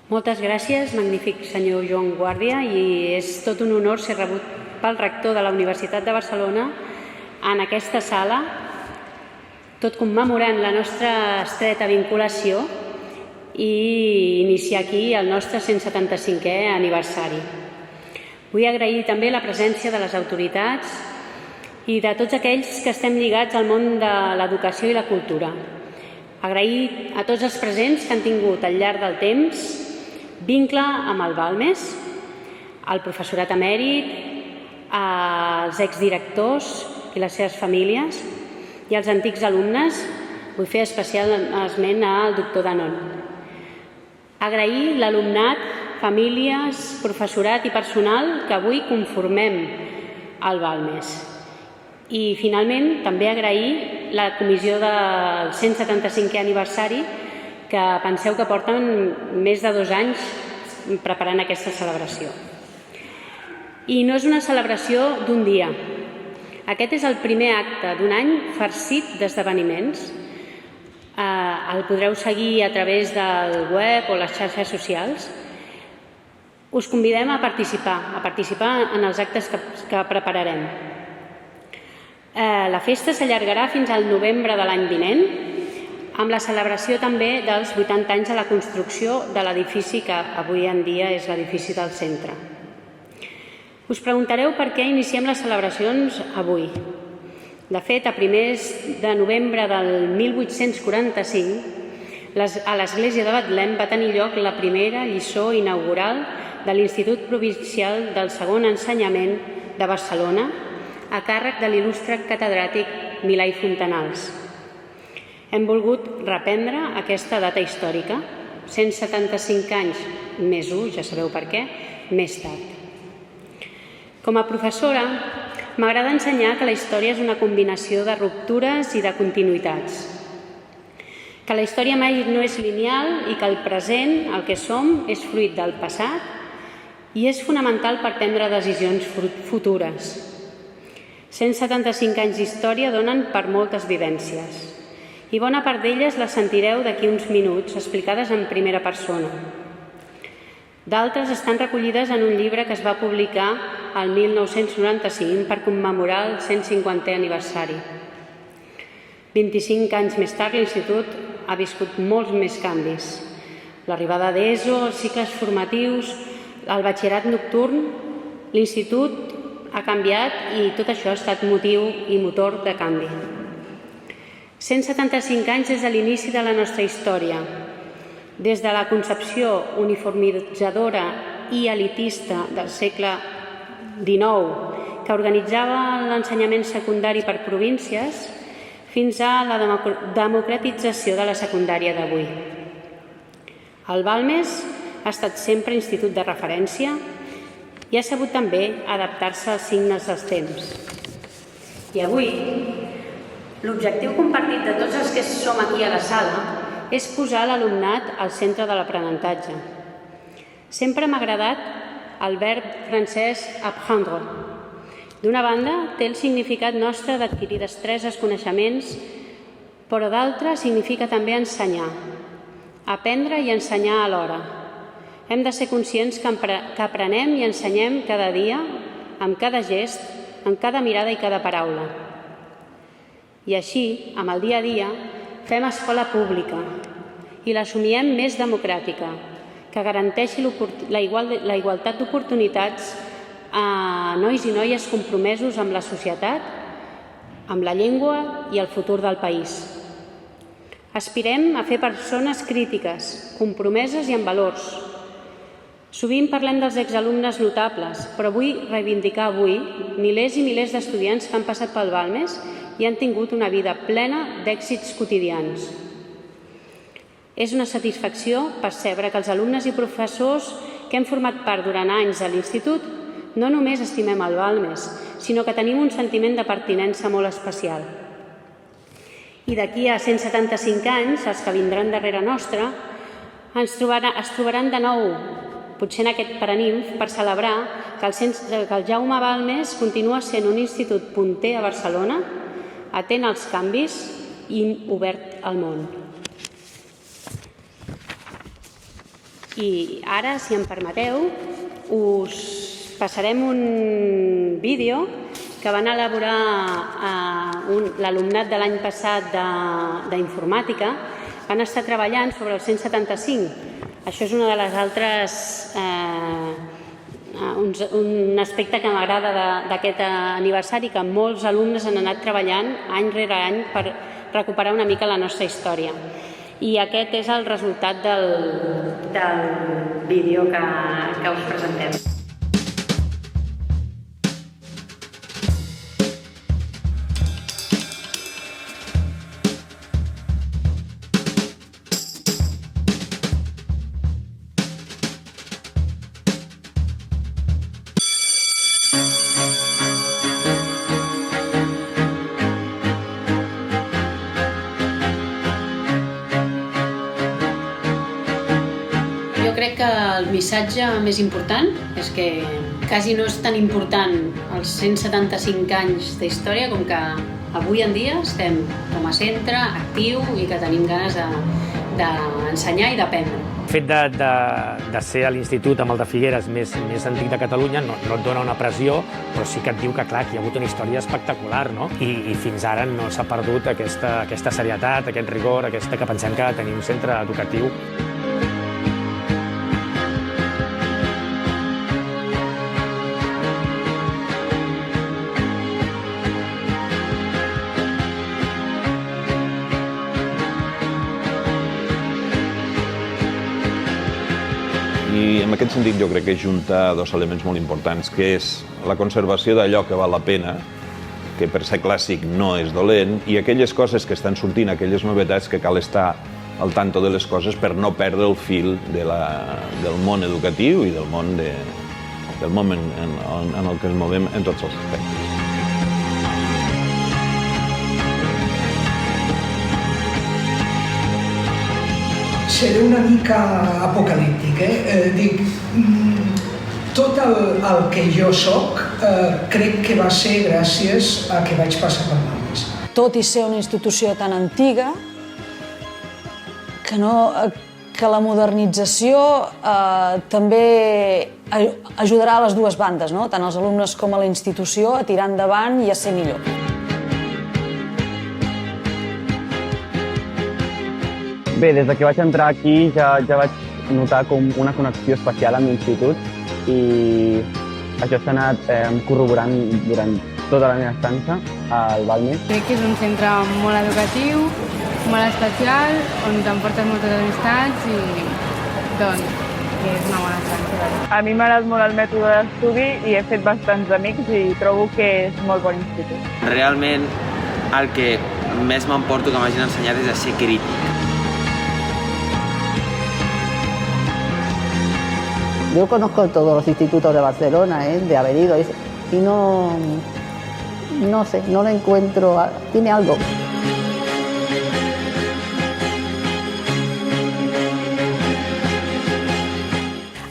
Moltes gràcies, magnífic senyor Joan Guàrdia, i és tot un honor ser rebut pel rector de la Universitat de Barcelona en aquesta sala, tot commemorant la nostra estreta vinculació i iniciar aquí el nostre 175è aniversari. Vull agrair també la presència de les autoritats i de tots aquells que estem lligats al món de l'educació i la cultura. Agrair a tots els presents que han tingut al llarg del temps vincle amb el Balmes, al professorat emèrit, als exdirectors i les seves famílies i als antics alumnes. Vull fer especial esment al doctor Danon. Agrair l'alumnat, famílies, professorat i personal que avui conformem el Balmes. I finalment també agrair la comissió del 175è aniversari, que penseu que porten més de 2 anys preparant aquesta celebració. I no és una celebració d'un dia. Aquest és el primer acte d'un any farcit d'esdeveniments. El podreu seguir a través del web o les xarxes socials. Us convidem a participar en els actes que prepararem. La festa s'allargarà fins al novembre de l'any vinent, amb la celebració també dels 80 anys de la construcció de l'edifici que avui en dia és l'edifici del centre. Us preguntareu per què iniciem les celebracions avui. De fet, a primers de novembre del 1845, a l'església de Betlem va tenir lloc la primera lliçó inaugural de l'Institut Provincial del Segon Ensenyament de Barcelona, a càrrec de l'il·lustre catedràtic Milà i Fontanals. Hem volgut reprendre aquesta data històrica, 175 anys més 1, ja sabeu per què, més tard. Com a professora, m'agrada ensenyar que la història és una combinació de ruptures i de continuïtats, que la història mai no és lineal i que el present, el que som, és fruit del passat i és fonamental per prendre decisions futures. 175 anys d'història donen per moltes vivències i bona part d'elles les sentireu d'aquí uns minuts, explicades en primera persona. D'altres estan recollides en un llibre que es va publicar el 1995 per commemorar el 150è aniversari. 25 anys més tard, l'Institut ha viscut molts més canvis. L'arribada d'ESO, els cicles formatius, el batxillerat nocturn, l'Institut ha canviat i tot això ha estat motiu i motor de canvi. 175 anys des de l'inici de la nostra història, des de la concepció uniformitzadora i elitista del segle XIX, que organitzava l'ensenyament secundari per províncies, fins a la democratització de la secundària d'avui. El Balmes ha estat sempre institut de referència i ha sabut també adaptar-se als signes dels temps. I avui, l'objectiu compartit de tots els que som aquí a la sala és posar l'alumnat al centre de l'aprenentatge. Sempre m'ha agradat el verb francès apprendre. D'una banda, té el significat nostre d'adquirir destreses, coneixements, però d'altra significa també ensenyar, aprendre i ensenyar alhora. Hem de ser conscients que aprenem i ensenyem cada dia, amb cada gest, amb cada mirada i cada paraula. I així, amb el dia a dia, fem escola pública i l'assumiem més democràtica, que garanteixi la igualtat d'oportunitats a nois i noies compromesos amb la societat, amb la llengua i el futur del país. Aspirem a fer persones crítiques, compromeses i amb valors. Sovint parlem dels exalumnes notables, però vull reivindicar avui milers i milers d'estudiants que han passat pel Balmes i han tingut una vida plena d'èxits quotidians. És una satisfacció percebre que els alumnes i professors que hem format part durant anys a l'Institut no només estimem el Balmes, sinó que tenim un sentiment de pertinença molt especial. I d'aquí a 175 anys, els que vindran darrere nostra, es trobaran de nou, potser en aquest Paranimf, per celebrar que el Jaume Balmes continua sent un institut punter a Barcelona, atent als canvis i obert al món. I ara, si em permeteu, us passarem un vídeo que van elaborar l'alumnat de l'any passat d'informàtica. Van estar treballant sobre el 175. Això és una de les altres, un aspecte que m'agrada d'aquest aniversari, que molts alumnes han anat treballant any rere any per recuperar una mica la nostra història. I aquest és el resultat del vídeo que us presentem. Jo crec que el missatge més important és que quasi no és tan important els 175 anys d'història com que avui en dia estem com a centre actiu i que tenim ganes d'ensenyar i d'aprendre. El fet de ser a l'institut amb el de Figueres més antic de Catalunya no et dona una pressió, però sí que et diu que clar, que hi ha hagut una història espectacular, no? I fins ara no s'ha perdut aquesta serietat, aquest rigor, que pensem que ha de tenir un centre educatiu. I en aquest sentit jo crec que junta dos elements molt importants, que és la conservació d'allò que val la pena, que per ser clàssic no és dolent, i aquelles coses que estan sortint, aquelles novetats que cal estar al tanto de les coses per no perdre el fil del món educatiu i del món en el que ens movem en tots els aspectes. Seré una mica apocalíptic, Dic, tot el que jo soc crec que va ser gràcies a que vaig passar per Balmes. Tot i ser una institució tan antiga, que la modernització també ajudarà a les dues bandes, no? Tant als alumnes com a la institució, a tirar endavant i a ser millor. Bé, des que vaig entrar aquí ja vaig notar com una connexió especial amb l'institut i això s'ha anat corroborant durant tota la meva estança al Balmes. Crec que és un centre molt educatiu, molt especial, on t'emportes moltes amistats i doncs que és una bona estança. A mi m'ha agradat molt el mètode d'estudi i he fet bastants amics i trobo que és molt bon institut. Realment el que més m'emporto que m'hagin ensenyat és a ser crític. Yo conozco todos los institutos de Barcelona, de haber ido, y no sé, no lo encuentro, tiene algo.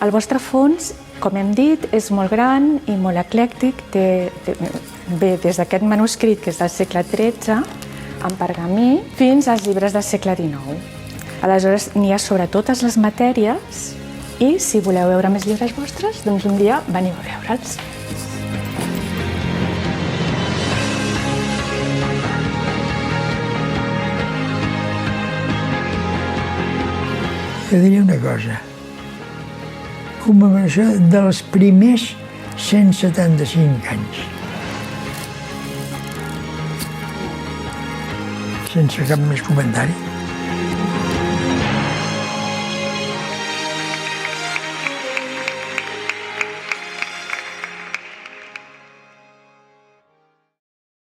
El vostre fons, com hem dit, és molt gran i molt eclèctic. Ve des d'aquest manuscrit, que és del segle XIII, en pergamí, fins als llibres del segle XIX. Aleshores, n'hi ha sobre totes les matèries i, si voleu veure més llibres vostres, doncs un dia veniu a veure'ls. Jo diria una cosa. Commemoració dels primers 175 anys. Sense cap més comentari.